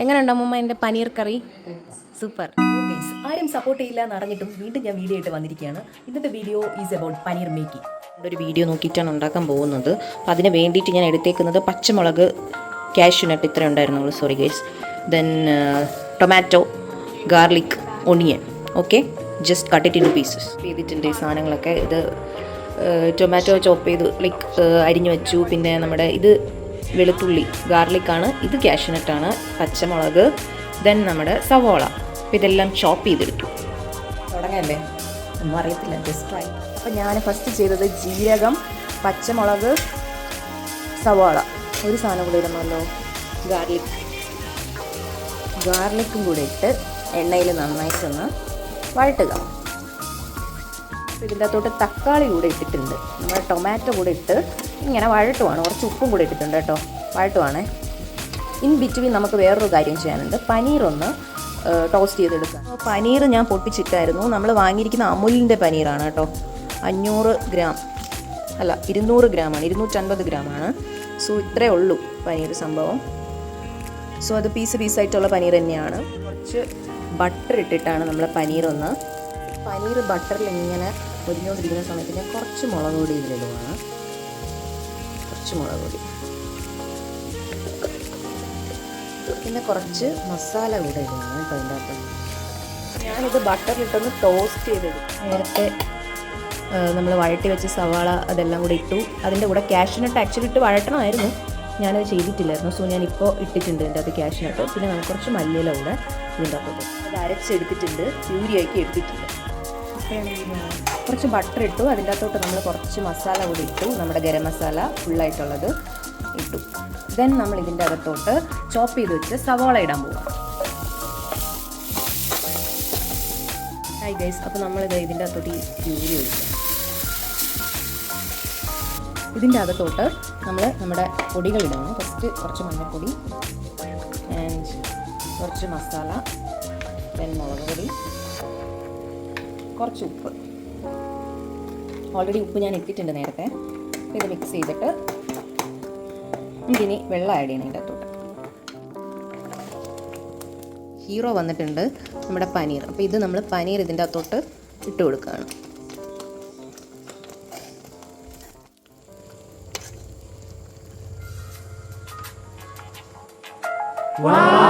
എങ്ങനെയുണ്ട് അമ്മൂമ്മ എൻ്റെ പനീർ കറി? സൂപ്പർ. ആരും സപ്പോർട്ട് ചെയ്യില്ല എന്ന് അറിഞ്ഞിട്ടും വീണ്ടും ഞാൻ വീഡിയോ ആയിട്ട് വന്നിരിക്കുകയാണ്. ഇന്നത്തെ video is about paneer making. ഒരു വീഡിയോ നോക്കിയിട്ടാണ് ഉണ്ടാക്കാൻ പോകുന്നത്. അപ്പോൾ അതിന് വേണ്ടിയിട്ട് ഞാൻ എടുത്തേക്കുന്നത് പച്ചമുളക്, കാഷ്യൂനട്ട് ഇത്ര ഉണ്ടായിരുന്നുള്ളൂ, sorry guys. Then tomato, garlic, onion. Okay, just cut it in pieces ചെയ്തിട്ടുണ്ട് ഈ സാധനങ്ങളൊക്കെ. ഇത് ടൊമാറ്റോ ചോപ്പ് ചെയ്ത് അരിഞ്ഞു വെച്ചു. പിന്നെ നമ്മുടെ ഇത് വെളുത്തുള്ളി, ഗാർലിക്കാണ്. ഇത് കാഷ്യൂനട്ടാണ്. പച്ചമുളക്, ദെൻ നമ്മുടെ സവോള. അപ്പോൾ ഇതെല്ലാം ചോപ്പ് ചെയ്തെടുത്തു. തുടങ്ങല്ലേ? ഒന്നും അറിയത്തില്ല, ജസ്റ്റ് ട്രൈ. അപ്പോൾ ഞാൻ ഫസ്റ്റ് ചെയ്തത് ജീരകം, പച്ചമുളക്, സവാള, ഒരു സാധനം കൂടെ ഇടുന്നല്ലോ, ഗാർലിക്കും കൂടെ ഇട്ട് എണ്ണയിൽ നന്നായിട്ടൊന്ന് വഴട്ടുക. ഇതിൻ്റെ അകത്തോട്ട് തക്കാളി കൂടെ ഇട്ടിട്ടുണ്ട്. നമ്മൾ ടൊമാറ്റോ കൂടെ ഇട്ട് ഇങ്ങനെ വഴട്ടുവാണ്. കുറച്ച് ഉപ്പും കൂടെ ഇട്ടിട്ടുണ്ട് കേട്ടോ, വഴട്ടുവാണേ. ഇൻ ബിറ്റ്വീൻ നമുക്ക് വേറൊരു കാര്യം ചെയ്യാനുണ്ട്. പനീറൊന്ന് ടോസ്റ്റ് ചെയ്തെടുക്കുക. അപ്പോൾ പനീർ ഞാൻ പൊട്ടിച്ചിട്ടായിരുന്നു. നമ്മൾ വാങ്ങിയിരിക്കുന്ന അമുലിൻ്റെ പനീറാണ് കേട്ടോ. 500 ഗ്രാം അല്ല, 200 ഗ്രാമാണ്, 250 ഗ്രാമാണ്. സോ ഇത്രയേ ഉള്ളൂ പനീർ സംഭവം. സോ അത് പീസായിട്ടുള്ള പനീർ തന്നെയാണ്. കുറച്ച് ബട്ടർ ഇട്ടിട്ടാണ് നമ്മൾ പനീർ ബട്ടറിൽ ഇങ്ങനെ പൊരിഞ്ഞുകൊണ്ടിരിക്കുന്ന സമയത്ത് ഞാൻ കുറച്ച് മുളക് പൊടി ഇതിലിടുവാണ്. കുറച്ച് മുളക് പൊടി, പിന്നെ കുറച്ച് മസാല കൂടെ ഇടുകയാണ് കേട്ടോ ഇതിൻ്റെ അകത്ത്. ഞാനിത് ബട്ടറിലിട്ടൊന്ന് ടോസ്റ്റ് ചെയ്തെടുക്കും. നേരത്തെ നമ്മൾ വഴട്ടി വെച്ച് സവാള അതെല്ലാം കൂടെ ഇട്ടു. അതിൻ്റെ കൂടെ കാഷ്യൂനട്ട് ആക്ച്വലി ഇട്ട് വഴട്ടണമായിരുന്നു, ഞാനത് ചെയ്തിട്ടില്ലായിരുന്നു. സോ ഞാനിപ്പോൾ ഇട്ടിട്ടുണ്ട് ഇതിൻ്റെ അകത്ത് കാഷ്യൂനട്ട്. പിന്നെ നമുക്ക് കുറച്ച് മല്ലിയില കൂടെ ഇതിൻ്റെ അകത്തോട്ട് അത് അരച്ചെടുത്തിട്ടുണ്ട്, പ്യൂരിയാക്കി എടുത്തിട്ടുണ്ട്. കുറച്ച് ബട്ടർ ഇട്ടു. അതിൻ്റെ അകത്തോട്ട് നമ്മൾ കുറച്ച് മസാല കൂടി ഇട്ടു, നമ്മുടെ ഗരം മസാല ഫുള്ളായിട്ടുള്ളത് ഇട്ടു. ദെൻ നമ്മൾ ഇതിൻ്റെ അകത്തോട്ട് ചോപ്പ് ചെയ്ത് വെച്ച് സവാള ഇടാൻ പോവാം. ഹായ് ഗൈസ്, അപ്പോൾ നമ്മളിത് ഇതിൻ്റെ അകത്തോട്ട് ഈ പ്യൂരി ഒഴിക്കാം. ഇതിൻ്റെ അകത്തോട്ട് നമ്മൾ നമ്മുടെ പൊടികളിടണം. ഫസ്റ്റ് കുറച്ച് മഞ്ഞൾപ്പൊടി ആൻഡ് കുറച്ച് മസാല, ദെൻ മുളക് പൊടി, കുറച്ച് ഉപ്പ്. ഓൾറെഡി ഉപ്പ് ഞാൻ ഇട്ടിട്ടുണ്ട് നേരത്തെ. ഇത് മിക്സ് ചെയ്തിട്ട് നമുക്കിനി വെള്ളം ആഡ് ചെയ്യണം ഇതിൻ്റെ അകത്തോട്ട്. ഹീറോ വന്നിട്ടുണ്ട് നമ്മുടെ പനീർ. അപ്പോൾ ഇത് നമ്മൾ പനീർ ഇതിൻ്റെ അകത്തോട്ട് ഇട്ട് കൊടുക്കുകയാണ്. Wow!